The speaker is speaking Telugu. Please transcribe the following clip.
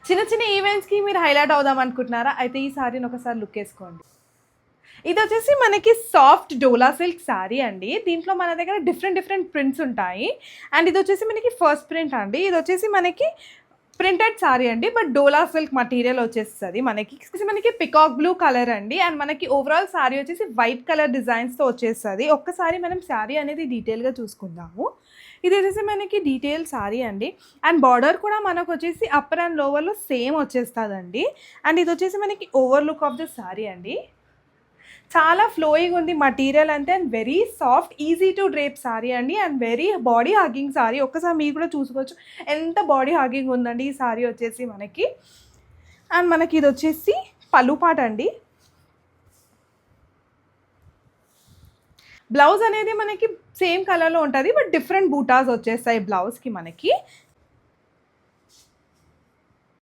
చిన్న చిన్న ఈవెంట్స్కి మీరు హైలైట్ అవుదాం అనుకుంటున్నారా? అయితే ఈ సారీని ఒకసారి లుక్ వేసుకోండి. ఇది వచ్చేసి మనకి సాఫ్ట్ డోలా సిల్క్ శారీ అండి. దీంట్లో మన దగ్గర డిఫరెంట్ డిఫరెంట్ ప్రింట్స్ ఉంటాయి. అండ్ ఇది వచ్చేసి మనకి ఫస్ట్ ప్రింట్ అండి. ఇది వచ్చేసి మనకి ప్రింటెడ్ శారీ అండి. బట్ డోలా సిల్క్ మటీరియల్ వచ్చేస్తుంది మనకి పికాక్ బ్లూ కలర్ అండి. అండ్ మనకి ఓవరాల్ శారీ వచ్చేసి వైట్ కలర్ డిజైన్స్తో వచ్చేస్తుంది. ఒక్కసారి మనం శారీ అనేది డీటెయిల్గా చూసుకుందాము. ఇది వచ్చేసి మనకి డీటెయిల్ శారీ అండి. అండ్ బార్డర్ కూడా మనకు వచ్చేసి అప్పర్ అండ్ లోవర్లో సేమ్ వచ్చేస్తుందండి. అండ్ ఇది వచ్చేసి మనకి over look of the sari అండి. చాలా ఫ్లోయింగ్ ఉంది మటీరియల్ అంతే. And very soft easy to drape sari అండి. And very body hugging sari. ఒక్కసారి మీరు కూడా చూసుకోవచ్చు ఎంత బాడీ హగ్గింగ్ ఉందండి ఈ శారీ వచ్చేసి మనకి. అండ్ మనకి ఇది వచ్చేసి పళ్ళు పాట అండి. బ్లౌజ్ అనేది మనకి సేమ్ కలర్లో ఉంటుంది, బట్ డిఫరెంట్ బూటాస్ వచ్చేస్తాయి బ్లౌజ్కి మనకి.